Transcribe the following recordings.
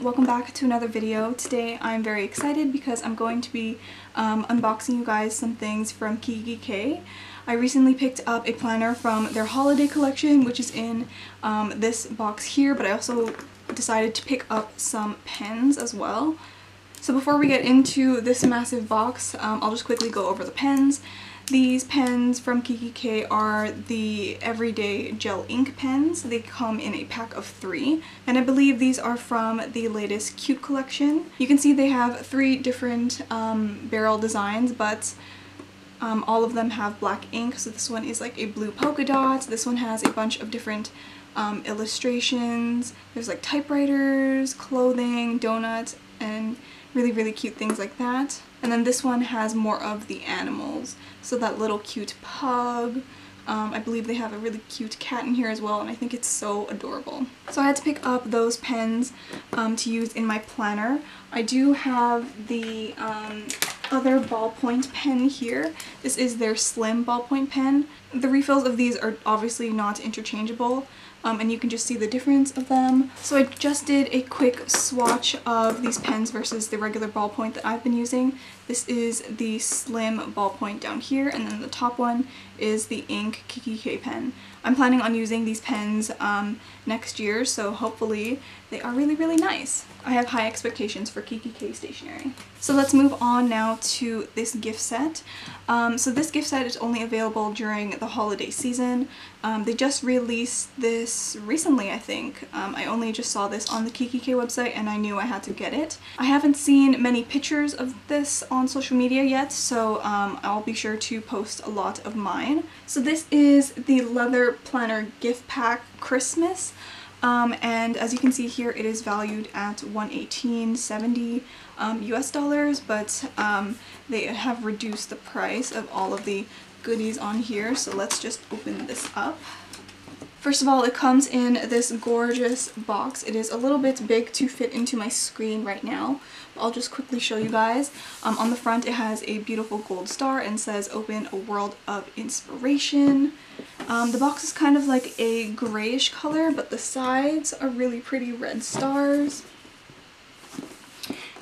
welcome back to another video. Today I'm very excited because I'm going to be unboxing you guys some things from Kikki. I recently picked up a planner from their holiday collection, which is in this box here, but I also decided to pick up some pens as well. So before we get into this massive box, I'll just quickly go over the pens. These pens from Kikki are the everyday gel ink pens. They come in a pack of 3, and I believe these are from the latest Cute collection. You can see they have 3 different barrel designs, but all of them have black ink. So this one is like a blue polka dot. This one has a bunch of different illustrations. There's like typewriters, clothing, donuts, and really cute things like that. And then this one has more of the animals. So that little cute pug. I believe they have a really cute cat in here as well, and I think it's so adorable. So I had to pick up those pens to use in my planner. I do have the other ballpoint pen here. This is their slim ballpoint pen. The refills of these are obviously not interchangeable, and you can just see the difference of them. So I just did a quick swatch of these pens versus the regular ballpoint that I've been using. This is the slim ballpoint down here, and then the top one is the ink Kikki pen. I'm planning on using these pens next year, so hopefully they are really nice. I have high expectations for Kikki stationery. So let's move on now to this gift set. So this gift set is only available during the holiday season. They just released this recently, I think. I only just saw this on the Kikki website and I knew I had to get it. I haven't seen many pictures of this on social media yet, so I'll be sure to post a lot of mine. So this is the leather planner gift pack Christmas. And as you can see here, it is valued at $118.70 US dollars, but they have reduced the price of all of the goodies on here, so let's just open this up. First of all, it comes in this gorgeous box. It is a little bit big to fit into my screen right now, but I'll just quickly show you guys. On the front it has a beautiful gold star and says "Open a World of Inspiration." The box is kind of like a grayish color, but the sides are really pretty red stars.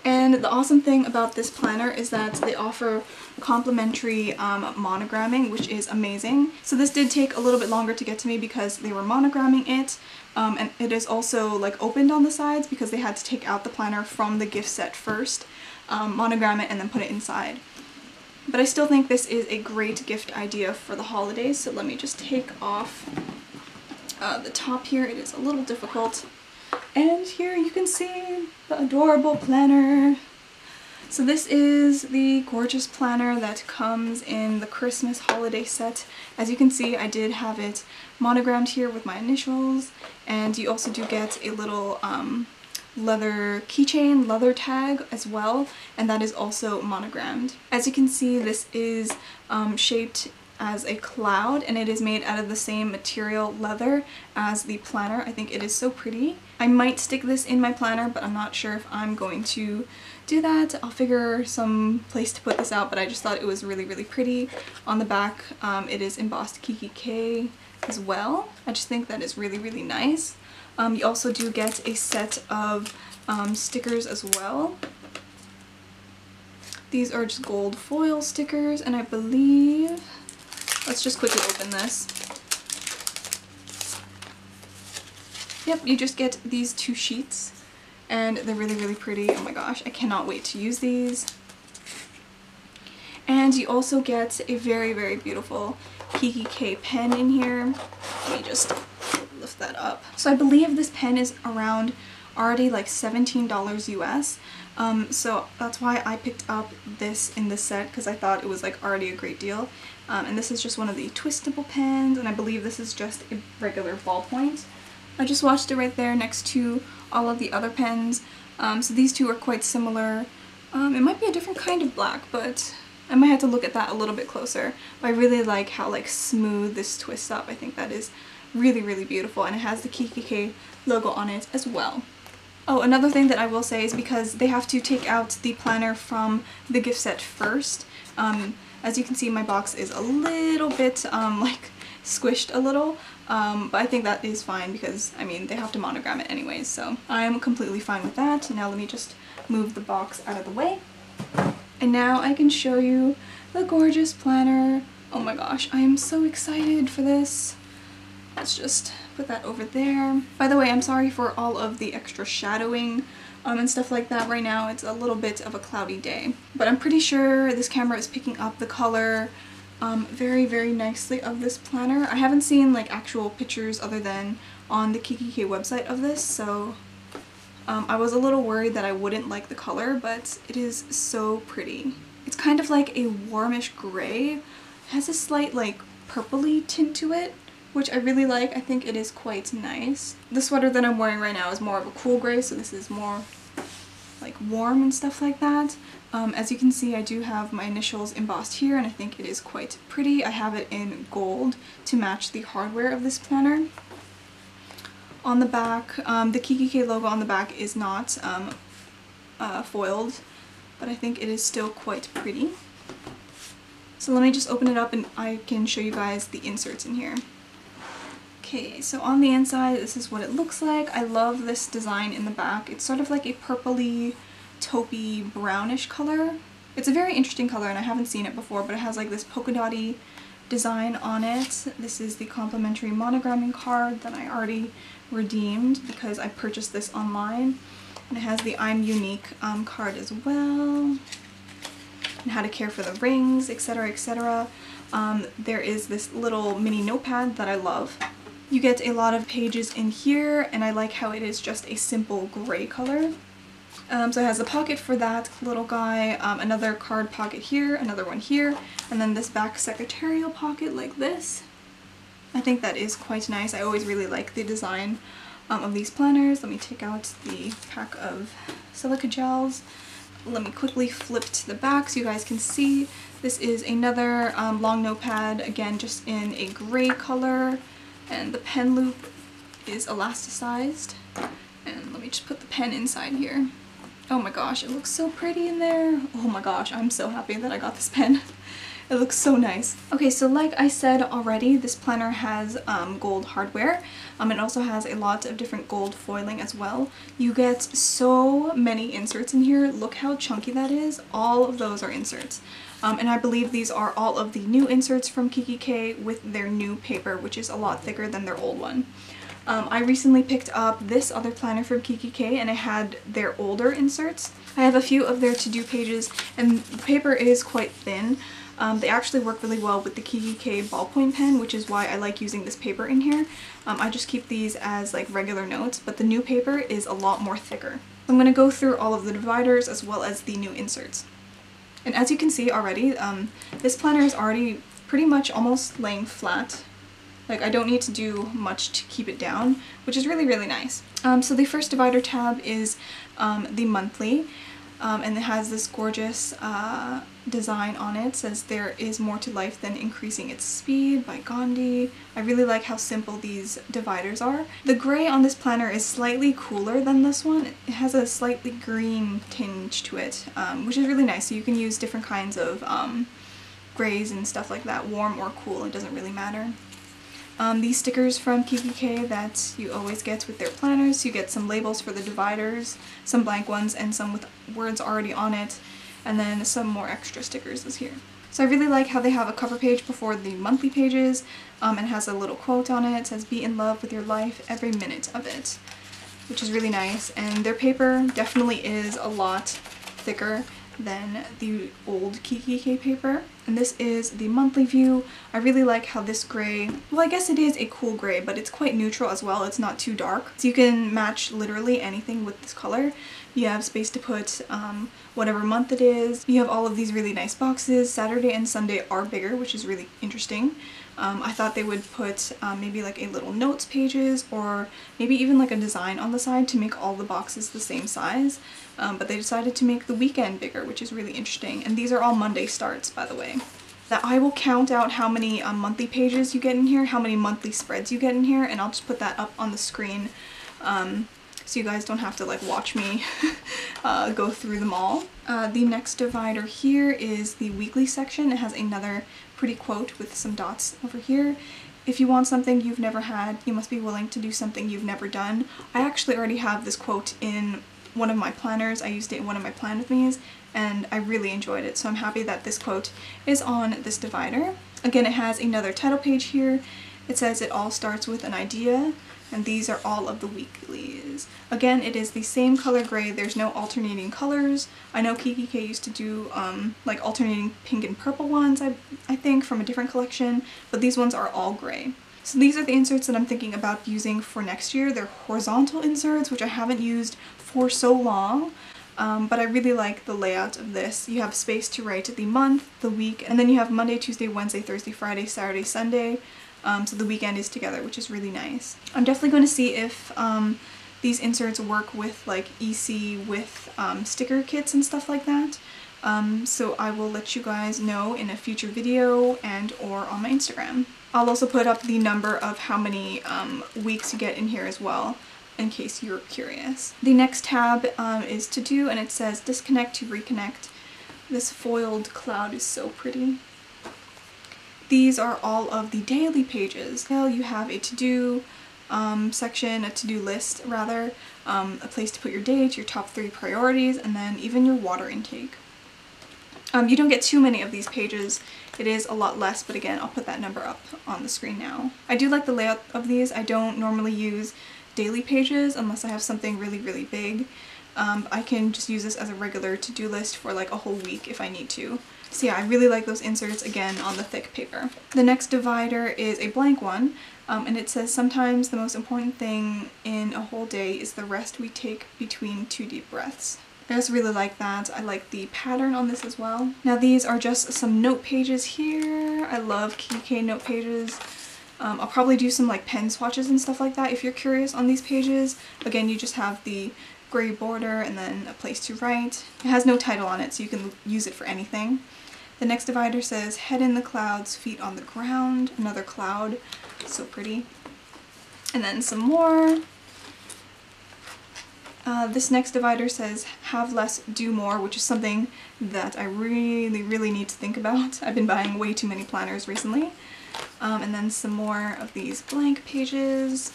And the awesome thing about this planner is that they offer complimentary monogramming, which is amazing. So this did take a little bit longer to get to me because they were monogramming it, and it is also like opened on the sides because they had to take out the planner from the gift set first, monogram it, and then put it inside. But I still think this is a great gift idea for the holidays, so let me just take off the top here. It is a little difficult. And here you can see the adorable planner. So this is the gorgeous planner that comes in the Christmas holiday set. As you can see, I did have it monogrammed here with my initials, and you also do get a little leather keychain, leather tag as well, and that is also monogrammed. As you can see, this is shaped as a cloud, and it is made out of the same material, leather, as the planner. I think it is so pretty. I might stick this in my planner, but I'm not sure if I'm going to do that. I'll figure some place to put this out, but I just thought it was really pretty. On the back, it is embossed Kikki as well. I just think that is really nice. You also do get a set of stickers as well. These are just gold foil stickers, and I believe... Let's just quickly open this. Yep, you just get these 2 sheets, and they're really pretty. Oh my gosh, I cannot wait to use these. And you also get a very beautiful Kikki pen in here. Let me just lift that up. So I believe this pen is around already like $17 US. So that's why I picked up this in this set, because I thought it was like already a great deal. And this is just one of the twistable pens, and I believe this is just a regular ballpoint. I just swatched it right there next to all of the other pens. So these two are quite similar. It might be a different kind of black, but I might have to look at that a little bit closer. But I really like how like smooth this twists up. I think that is really beautiful, and it has the Kikki logo on it as well. Oh, another thing that I will say is because they have to take out the planner from the gift set first. As you can see, my box is a little bit like squished a little, but I think that is fine because, I mean, they have to monogram it anyways, so I'm completely fine with that. Now let me just move the box out of the way. And now I can show you the gorgeous planner. Oh my gosh, I am so excited for this. Let's just put that over there. By the way, I'm sorry for all of the extra shadowing and stuff like that right now. It's a little bit of a cloudy day, but I'm pretty sure this camera is picking up the color very, very nicely of this planner. I haven't seen like actual pictures other than on the Kikki website of this, so I was a little worried that I wouldn't like the color, but it is so pretty. It's kind of like a warmish gray. It has a slight like purpley tint to it, which I really like. I think it is quite nice. The sweater that I'm wearing right now is more of a cool gray, so this is more like warm and stuff like that. As you can see, I do have my initials embossed here, and I think it is quite pretty. I have it in gold to match the hardware of this planner. On the back, the Kikki logo on the back is not foiled, but I think it is still quite pretty. So let me just open it up and I can show you guys the inserts in here. Okay, so on the inside, this is what it looks like. I love this design in the back. It's sort of like a purpley, taupey, brownish color. It's a very interesting color and I haven't seen it before, but it has like this polka dotty design on it. This is the complimentary monogramming card that I already redeemed because I purchased this online. And it has the I'm Unique card as well. And how to care for the rings, etc., etc. There is this little mini notepad that I love. You get a lot of pages in here, and I like how it is just a simple gray color. So it has a pocket for that little guy, another card pocket here, another one here, and then this back secretarial pocket like this. I think that is quite nice. I always really like the design of these planners. Let me take out the pack of silica gels. Let me quickly flip to the back so you guys can see. This is another long notepad, again just in a gray color, and the pen loop is elasticized. And let me just put the pen inside here. Oh my gosh, it looks so pretty in there. Oh my gosh, I'm so happy that I got this pen. It looks so nice. Okay, so like I said already, this planner has gold hardware. It also has a lot of different gold foiling as well. You get so many inserts in here. Look how chunky that is. All of those are inserts. And I believe these are all of the new inserts from Kikki with their new paper, which is a lot thicker than their old one. I recently picked up this other planner from Kikki and it had their older inserts. I have a few of their to-do pages and the paper is quite thin. They actually work really well with the Kikki ballpoint pen, which is why I like using this paper in here. I just keep these as like regular notes, but the new paper is a lot more thicker. I'm going to go through all of the dividers as well as the new inserts. And as you can see already, this planner is already pretty much almost laying flat. Like, I don't need to do much to keep it down, which is really, really nice. So the first divider tab is the monthly, and it has this gorgeous design on it. It says there is more to life than increasing its speed by Gandhi. I really like how simple these dividers are. The gray on this planner is slightly cooler than this one. It has a slightly green tinge to it, which is really nice. So you can use different kinds of grays and stuff like that, warm or cool, it doesn't really matter. These stickers from Kikki that you always get with their planners. You get some labels for the dividers, some blank ones and some with words already on it, and then some more extra stickers is here. So I really like how they have a cover page before the monthly pages, and has a little quote on it. It says, "Be in love with your life every minute of it," which is really nice. And their paper definitely is a lot thicker than the old Kikki paper. And this is the monthly view. I really like how this gray, well, I guess it is a cool gray, but it's quite neutral as well. It's not too dark. So you can match literally anything with this color. You have space to put whatever month it is. You have all of these really nice boxes. Saturday and Sunday are bigger, which is really interesting. I thought they would put maybe like a little notes pages or maybe even like a design on the side to make all the boxes the same size. But they decided to make the weekend bigger, which is really interesting. And these are all Monday starts, by the way. Now I will count out how many monthly pages you get in here, how many monthly spreads you get in here, and I'll just put that up on the screen so you guys don't have to like watch me go through them all. The next divider here is the weekly section. It has another pretty quote with some dots over here. If you want something you've never had, you must be willing to do something you've never done. I actually already have this quote in one of my planners. I used it in one of my plan with me's and I really enjoyed it, so I'm happy that this quote is on this divider. Again, it has another title page here. It says it all starts with an idea, and these are all of the weeklies. Again, it is the same color gray. There's no alternating colors. I know Kikki used to do like alternating pink and purple ones, I think, from a different collection, but these ones are all gray. So these are the inserts that I'm thinking about using for next year. They're horizontal inserts, which I haven't used for so long, but I really like the layout of this. You have space to write the month, the week, and then you have Monday, Tuesday, Wednesday, Thursday, Friday, Saturday, Sunday. So the weekend is together, which is really nice. I'm definitely going to see if these inserts work with like EC with sticker kits and stuff like that. So I will let you guys know in a future video and or on my Instagram. I'll also put up the number of how many weeks you get in here as well, in case you're curious. The next tab is to do, and it says disconnect to reconnect. This foiled cloud is so pretty. These are all of the daily pages. Now you have a to-do section, a to-do list rather, a place to put your date, your top 3 priorities, and then even your water intake. You don't get too many of these pages. It is a lot less, but again, I'll put that number up on the screen now. I do like the layout of these. I don't normally use daily pages unless I have something really, really big. I can just use this as a regular to-do list for like a whole week if I need to. So yeah, I really like those inserts, again, on the thick paper. The next divider is a blank one, and it says sometimes the most important thing in a whole day is the rest we take between 2 deep breaths. I just really like that. I like the pattern on this as well. Now these are just some note pages here. I love Kikki note pages. I'll probably do some like pen swatches and stuff like that if you're curious on these pages. Again, you just have the gray border and then a place to write. It has no title on it, so you can use it for anything. The next divider says head in the clouds, feet on the ground. Another cloud. So pretty. And then some more. This next divider says have less, do more, which is something that I really, really need to think about. I've been buying way too many planners recently. And then some more of these blank pages.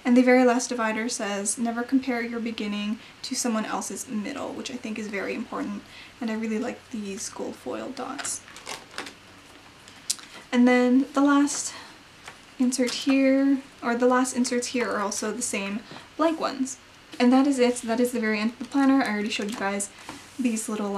And the very last divider says never compare your beginning to someone else's middle, which I think is very important. And I really like these gold foil dots. And then the last insert here, or the last inserts here, are also the same blank ones. And that is it. That is the very end of the planner. I already showed you guys these little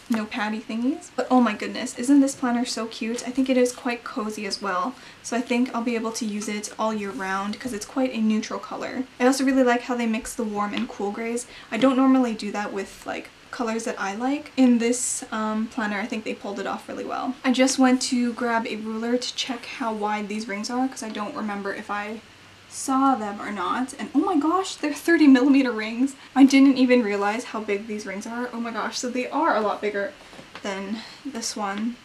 notepaddy thingies. But oh my goodness, isn't this planner so cute? I think it is quite cozy as well. So I think I'll be able to use it all year round because it's quite a neutral color. I also really like how they mix the warm and cool grays. I don't normally do that with like colors that I like. In this planner, I think they pulled it off really well. I just went to grab a ruler to check how wide these rings are because I don't remember if I saw them or not, and oh my gosh, they're 30mm rings. I didn't even realize how big these rings are. Oh my gosh, so they are a lot bigger than this one,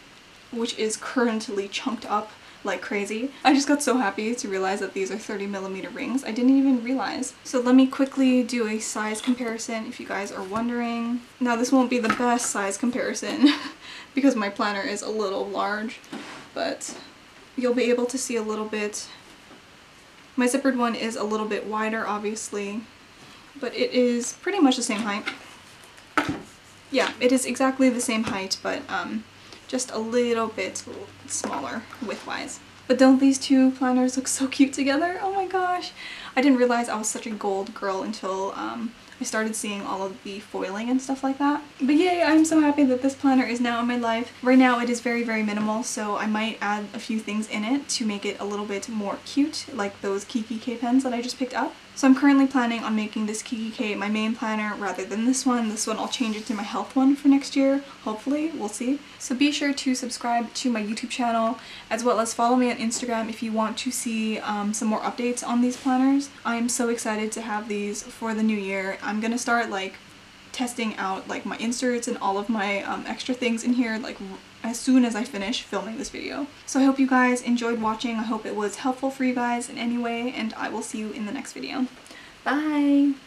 which is currently chunked up like crazy. I just got so happy to realize that these are 30mm rings. I didn't even realize. So let me quickly do a size comparison if you guys are wondering. Now this won't be the best size comparison because my planner is a little large, but you'll be able to see a little bit. My zippered one is a little bit wider, obviously, but it is pretty much the same height. Yeah, it is exactly the same height, but just a little bit smaller width-wise. But don't these two planners look so cute together? Oh my gosh! I didn't realize I was such a gold girl until I started seeing all of the foiling and stuff like that. But yay, I'm so happy that this planner is now in my life. Right now it is very, very minimal, so I might add a few things in it to make it a little bit more cute, like those Kikki pens that I just picked up. So I'm currently planning on making this Kikki my main planner rather than this one. This one I'll change it to my health one for next year, hopefully, we'll see. So be sure to subscribe to my YouTube channel, as well as follow me on Instagram if you want to see some more updates on these planners. I'm so excited to have these for the new year. I'm gonna start like testing out like my inserts and all of my extra things in here like as soon as I finish filming this video. So I hope you guys enjoyed watching. I hope it was helpful for you guys in any way, and I will see you in the next video. Bye!